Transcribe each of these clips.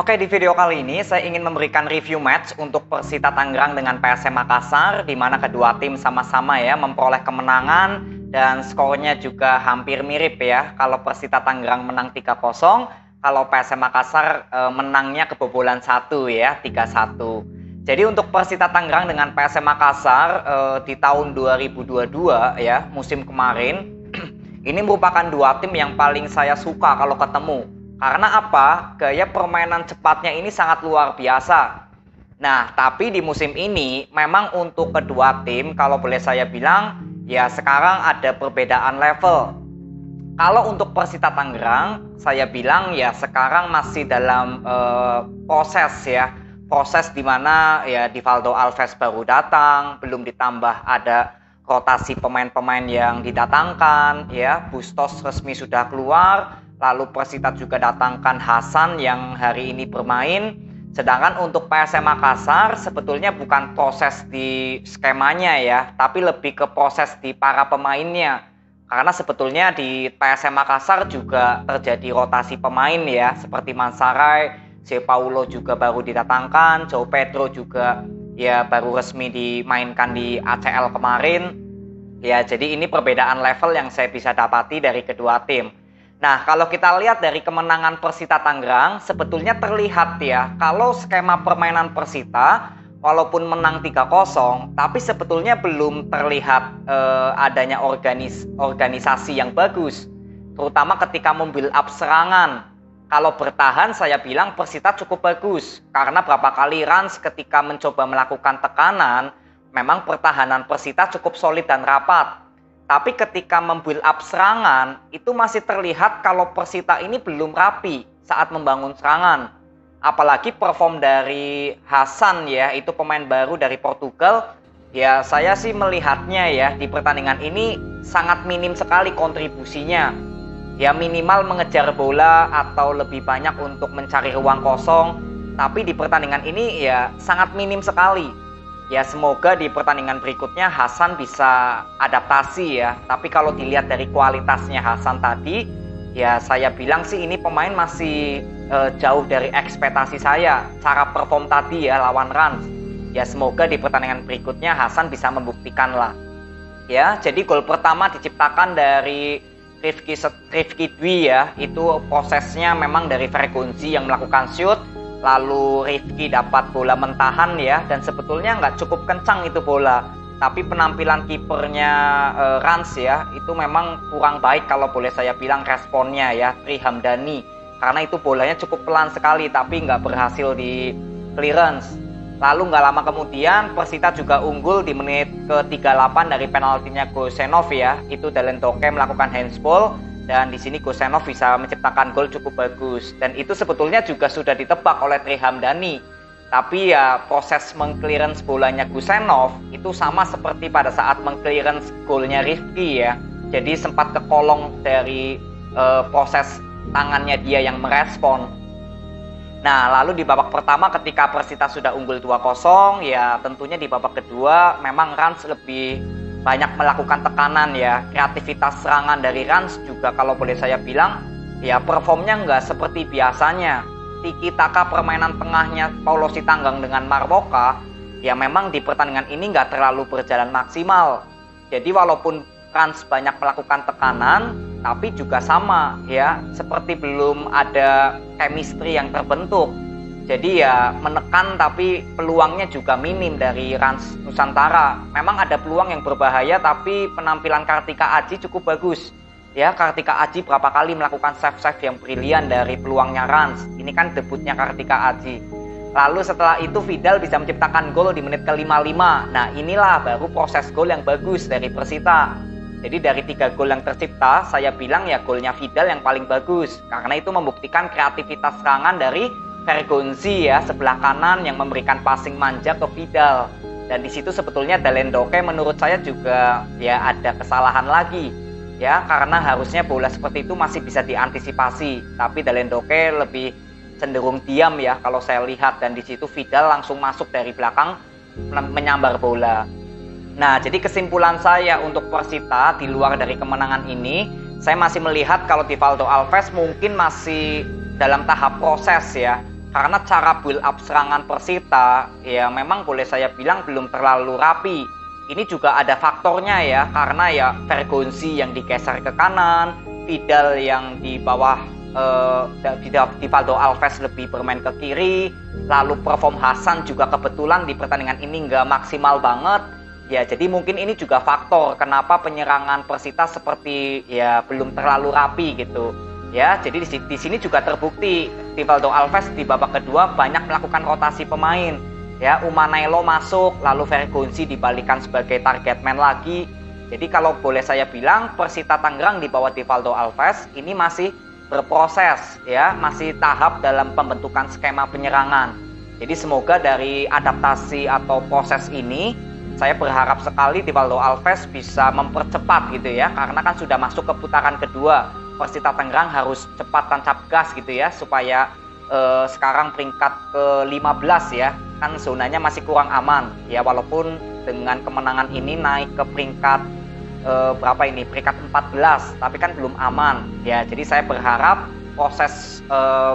Oke, di video kali ini saya ingin memberikan review match untuk Persita Tangerang dengan PSM Makassar, di mana kedua tim sama-sama ya memperoleh kemenangan dan skornya juga hampir mirip ya. Kalau Persita Tangerang menang 3-0, kalau PSM Makassar menangnya kebobolan 1 ya, 3-1. Jadi untuk Persita Tangerang dengan PSM Makassar di tahun 2022 ya, musim kemarin, ini merupakan dua tim yang paling saya suka kalau ketemu. Karena apa? Gaya permainan cepatnya ini sangat luar biasa. Nah, tapi di musim ini memang untuk kedua tim kalau boleh saya bilang ya sekarang ada perbedaan level. Kalau untuk Persita Tangerang saya bilang ya sekarang masih dalam proses ya. Proses di mana ya Divaldo Alves baru datang, belum ditambah ada rotasi pemain-pemain yang didatangkan ya. Bustos resmi sudah keluar. Lalu Persita juga datangkan Hasan yang hari ini bermain. Sedangkan untuk PSM Makassar sebetulnya bukan proses di skemanya ya, tapi lebih ke proses di para pemainnya. Karena sebetulnya di PSM Makassar juga terjadi rotasi pemain ya, seperti Mansaray, C. Paulo juga baru didatangkan, João Pedro juga ya baru resmi dimainkan di ACL kemarin. Ya, jadi ini perbedaan level yang saya bisa dapati dari kedua tim. Nah, kalau kita lihat dari kemenangan Persita Tangerang, sebetulnya terlihat ya, kalau skema permainan Persita, walaupun menang 3-0, tapi sebetulnya belum terlihat adanya organisasi yang bagus. Terutama ketika membuild up serangan. Kalau bertahan, saya bilang Persita cukup bagus. Karena berapa kali Rans ketika mencoba melakukan tekanan, memang pertahanan Persita cukup solid dan rapat. Tapi ketika membuild up serangan, itu masih terlihat kalau Persita ini belum rapi saat membangun serangan. Apalagi perform dari Hasan ya, itu pemain baru dari Portugal. Ya saya sih melihatnya ya, di pertandingan ini sangat minim sekali kontribusinya. Ya minimal mengejar bola atau lebih banyak untuk mencari ruang kosong. Tapi di pertandingan ini ya sangat minim sekali. Ya semoga di pertandingan berikutnya Hasan bisa adaptasi ya. Tapi kalau dilihat dari kualitasnya Hasan tadi, ya saya bilang sih ini pemain masih jauh dari ekspektasi saya. Cara perform tadi ya lawan Rans. Ya semoga di pertandingan berikutnya Hasan bisa membuktikan lah. Ya, jadi gol pertama diciptakan dari Rifki Dwi ya. Itu prosesnya memang dari Fregonzi yang melakukan shoot. Lalu Rifki dapat bola mentahan ya, dan sebetulnya nggak cukup kencang itu bola. Tapi penampilan kipernya Rans ya, itu memang kurang baik kalau boleh saya bilang responnya ya, Tri Hamdani. Karena itu bolanya cukup pelan sekali, tapi nggak berhasil di clearance. Lalu nggak lama kemudian Persita juga unggul di menit ke-38 dari penaltinya Gosenov ya. Itu Dalendoke melakukan handsball. Dan di sini Gosenov bisa menciptakan gol cukup bagus. Dan itu sebetulnya juga sudah ditebak oleh Tri Hamdani. Tapi ya proses mengclearance bolanya Gosenov itu sama seperti pada saat mengclearance golnya Rifki ya. Jadi sempat kekolong dari proses tangannya dia yang merespon. Nah lalu di babak pertama ketika Persita sudah unggul 2-0 ya tentunya di babak kedua memang Rans lebih banyak melakukan tekanan ya. Kreativitas serangan dari Rans juga kalau boleh saya bilang ya performnya nggak seperti biasanya. Tiki taka permainan tengahnya Paulo Sitanggang dengan Marmoka ya memang di pertandingan ini nggak terlalu berjalan maksimal. Jadi walaupun Rans banyak melakukan tekanan tapi juga sama ya seperti belum ada chemistry yang terbentuk. Jadi ya menekan tapi peluangnya juga minim dari Rans Nusantara. Memang ada peluang yang berbahaya tapi penampilan Kartika Aji cukup bagus. Ya Kartika Aji berapa kali melakukan save-save yang brilian dari peluangnya Rans. Ini kan debutnya Kartika Aji. Lalu setelah itu Vidal bisa menciptakan gol di menit ke-55. Nah inilah baru proses gol yang bagus dari Persita. Jadi dari 3 gol yang tercipta saya bilang ya golnya Vidal yang paling bagus. Karena itu membuktikan kreativitas serangan dari Fregonzi ya sebelah kanan yang memberikan passing manja ke Vidal. Dan di situ sebetulnya Dalendoke menurut saya juga ya ada kesalahan lagi ya karena harusnya bola seperti itu masih bisa diantisipasi. Tapi Dalendoke lebih cenderung diam ya kalau saya lihat dan di situ Vidal langsung masuk dari belakang menyambar bola. Nah jadi kesimpulan saya untuk Persita di luar dari kemenangan ini saya masih melihat kalau Divaldo Alves mungkin masih dalam tahap proses ya. Karena cara build up serangan Persita ya memang boleh saya bilang belum terlalu rapi. Ini juga ada faktornya ya, karena ya Vergonzi yang digeser ke kanan, Vidal yang di bawah Divaldo Alves lebih bermain ke kiri, lalu perform Hasan juga kebetulan di pertandingan ini nggak maksimal banget. Ya jadi mungkin ini juga faktor kenapa penyerangan Persita seperti ya belum terlalu rapi gitu. Ya, jadi di sini juga terbukti Divaldo Alves di babak kedua banyak melakukan rotasi pemain. Ya, Umanelo masuk, lalu Vergonzi dibalikan sebagai target man lagi. Jadi kalau boleh saya bilang Persita Tangerang di bawah Divaldo Alves ini masih berproses ya, masih tahap dalam pembentukan skema penyerangan. Jadi semoga dari adaptasi atau proses ini saya berharap sekali Divaldo Alves bisa mempercepat gitu ya, karena kan sudah masuk ke putaran kedua. Persita Tangerang harus cepat tancap gas gitu ya, supaya sekarang peringkat ke-15 ya, kan zonanya masih kurang aman ya, walaupun dengan kemenangan ini naik ke peringkat berapa ini, peringkat 14, tapi kan belum aman ya. Jadi saya berharap proses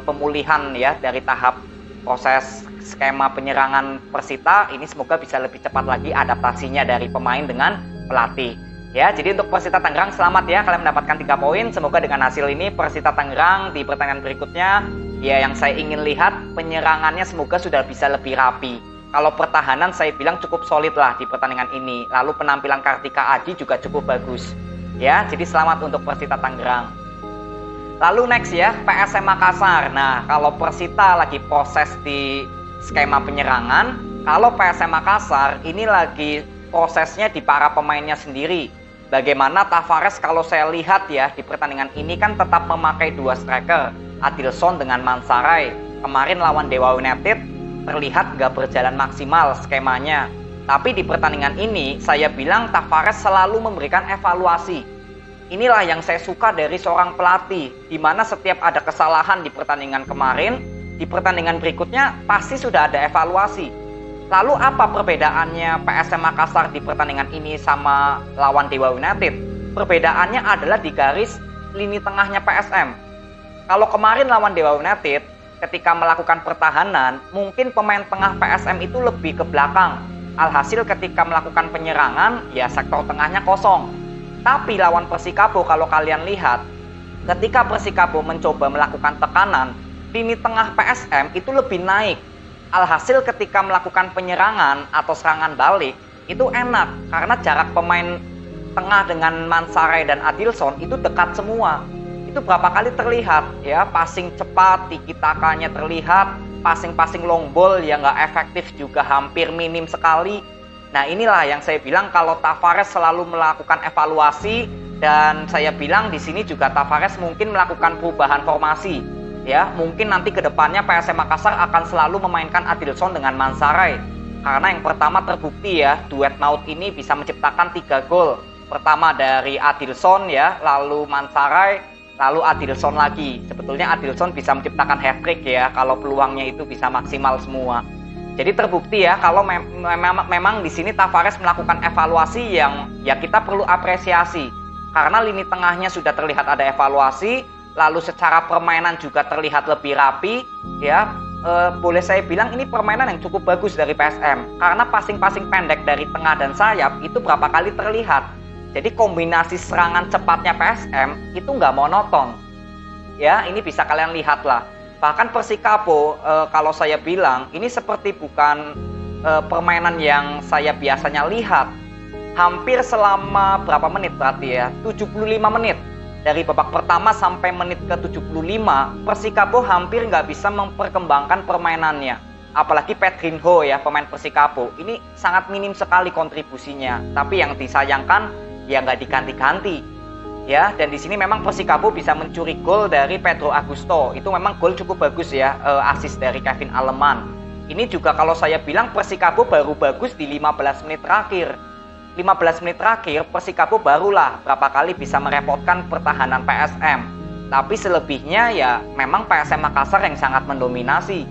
pemulihan ya dari tahap proses skema penyerangan Persita ini semoga bisa lebih cepat lagi adaptasinya dari pemain dengan pelatih. Ya, jadi untuk Persita Tangerang selamat ya, kalian mendapatkan 3 poin. Semoga dengan hasil ini Persita Tangerang di pertandingan berikutnya ya yang saya ingin lihat penyerangannya semoga sudah bisa lebih rapi. Kalau pertahanan saya bilang cukup solid lah di pertandingan ini. Lalu penampilan Kartika Adi juga cukup bagus. Ya, jadi selamat untuk Persita Tangerang. Lalu next ya, PSM Makassar. Nah, kalau Persita lagi proses di skema penyerangan, kalau PSM Makassar ini lagi prosesnya di para pemainnya sendiri. Bagaimana Tavares kalau saya lihat ya di pertandingan ini kan tetap memakai 2 striker, Adilson dengan Mansaray. Kemarin lawan Dewa United terlihat gak berjalan maksimal skemanya. Tapi di pertandingan ini saya bilang Tavares selalu memberikan evaluasi. Inilah yang saya suka dari seorang pelatih, di mana setiap ada kesalahan di pertandingan kemarin, di pertandingan berikutnya pasti sudah ada evaluasi. Lalu apa perbedaannya PSM Makassar di pertandingan ini sama lawan Dewa United? Perbedaannya adalah di garis lini tengahnya PSM. Kalau kemarin lawan Dewa United, ketika melakukan pertahanan, mungkin pemain tengah PSM itu lebih ke belakang. Alhasil ketika melakukan penyerangan, ya sektor tengahnya kosong. Tapi lawan Persikabo kalau kalian lihat, ketika Persikabo mencoba melakukan tekanan, lini tengah PSM itu lebih naik. Alhasil ketika melakukan penyerangan atau serangan balik itu enak karena jarak pemain tengah dengan Mansaray dan Adilson itu dekat semua. Itu berapa kali terlihat ya, passing cepat, tiki-takanya terlihat, passing long ball yang nggak efektif juga hampir minim sekali. Nah inilah yang saya bilang kalau Tavares selalu melakukan evaluasi, dan saya bilang di sini juga Tavares mungkin melakukan perubahan formasi. Ya, mungkin nanti ke depannya PSM Makassar akan selalu memainkan Adilson dengan Mansaray. Karena yang pertama terbukti ya, duet maut ini bisa menciptakan 3 gol. Pertama dari Adilson ya, lalu Mansaray, lalu Adilson lagi. Sebetulnya Adilson bisa menciptakan hat-trick ya, kalau peluangnya itu bisa maksimal semua. Jadi terbukti ya, kalau memang di sini Tavares melakukan evaluasi yang ya kita perlu apresiasi. Karena lini tengahnya sudah terlihat ada evaluasi, lalu secara permainan juga terlihat lebih rapi ya. Boleh saya bilang ini permainan yang cukup bagus dari PSM karena passing-passing pendek dari tengah dan sayap itu berapa kali terlihat. Jadi kombinasi serangan cepatnya PSM itu nggak monoton ya, ini bisa kalian lihat lah. Bahkan Persikabo kalau saya bilang ini seperti bukan permainan yang saya biasanya lihat. Hampir selama berapa menit berarti ya, 75 menit. Dari babak pertama sampai menit ke-75, Persikabo hampir nggak bisa memperkembangkan permainannya. Apalagi Pedrinho ya, pemain Persikabo. Ini sangat minim sekali kontribusinya. Tapi yang disayangkan, ya nggak diganti-ganti. Ya, dan di sini memang Persikabo bisa mencuri gol dari Pedro Augusto. Itu memang gol cukup bagus ya, assist dari Kevin Aleman. Ini juga kalau saya bilang Persikabo baru bagus di 15 menit terakhir. 15 menit terakhir Persikabo barulah berapa kali bisa merepotkan pertahanan PSM. Tapi selebihnya ya memang PSM Makassar yang sangat mendominasi.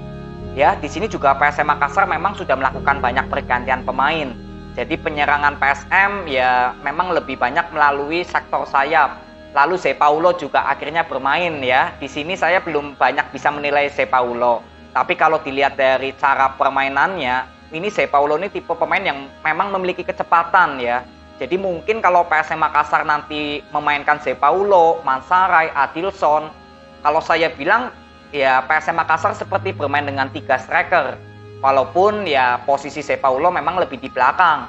Ya, di sini juga PSM Makassar memang sudah melakukan banyak pergantian pemain. Jadi penyerangan PSM ya memang lebih banyak melalui sektor sayap. Lalu Zé Paulo juga akhirnya bermain ya. Di sini saya belum banyak bisa menilai Zé Paulo. Tapi kalau dilihat dari cara permainannya, ini Zé Paulo ini tipe pemain yang memang memiliki kecepatan ya. Jadi mungkin kalau PSM Makassar nanti memainkan Zé Paulo, Mansaray, Adilson, kalau saya bilang ya PSM Makassar seperti bermain dengan 3 striker. Walaupun ya posisi Zé Paulo memang lebih di belakang.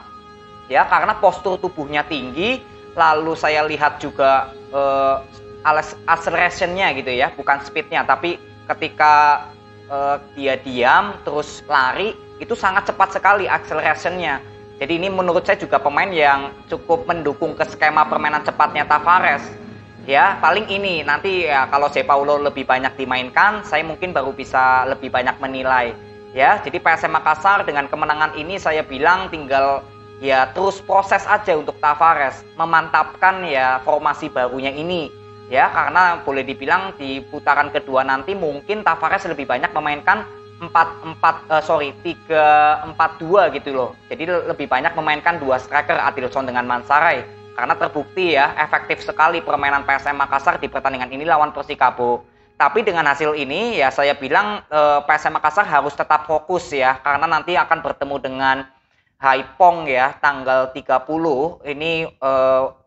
Ya, karena postur tubuhnya tinggi, lalu saya lihat juga acceleration-nya gitu ya, bukan speed-nya, tapi ketika dia diam terus lari itu sangat cepat sekali acceleration-nya. Jadi ini menurut saya juga pemain yang cukup mendukung ke skema permainan cepatnya Tavares. Ya, paling ini nanti ya kalau Zé Paulo lebih banyak dimainkan, saya mungkin baru bisa lebih banyak menilai. Ya, jadi PSM Makassar dengan kemenangan ini saya bilang tinggal ya terus proses aja untuk Tavares memantapkan ya formasi barunya ini. Ya, karena boleh dibilang di putaran kedua nanti mungkin Tavares lebih banyak memainkan 3-4-2 gitu loh. Jadi lebih banyak memainkan 2 striker Adilson dengan Mansaray. Karena terbukti ya efektif sekali permainan PSM Makassar di pertandingan ini lawan Persikabo. Tapi dengan hasil ini ya saya bilang PSM Makassar harus tetap fokus ya. Karena nanti akan bertemu dengan Haipong ya tanggal 30. Ini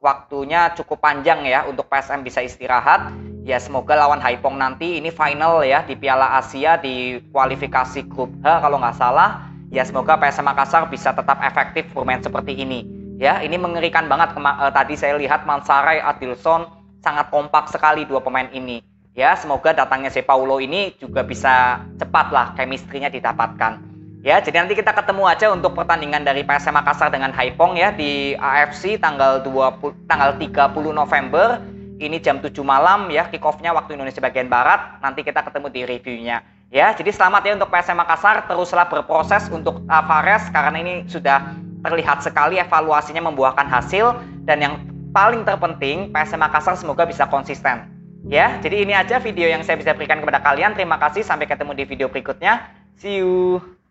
waktunya cukup panjang ya untuk PSM bisa istirahat. Ya semoga lawan Haipong nanti ini final ya di Piala Asia di kualifikasi grup H kalau nggak salah. Ya semoga PSM Makassar bisa tetap efektif bermain seperti ini. Ya ini mengerikan banget. Tadi saya lihat Mansaray, Adilson sangat kompak sekali dua pemain ini. Ya semoga datangnya Zé Paulo ini juga bisa cepat lah chemistry-nya didapatkan. Ya, jadi nanti kita ketemu aja untuk pertandingan dari PSM Makassar dengan Haipong ya di AFC tanggal 30 November. Ini jam 7 malam ya, kick off-nya waktu Indonesia bagian Barat. Nanti kita ketemu di reviewnya. Ya, jadi selamat ya untuk PSM Makassar, teruslah berproses untuk Tavares karena ini sudah terlihat sekali evaluasinya membuahkan hasil dan yang paling terpenting PSM Makassar semoga bisa konsisten. Ya, jadi ini aja video yang saya bisa berikan kepada kalian. Terima kasih, sampai ketemu di video berikutnya. See you.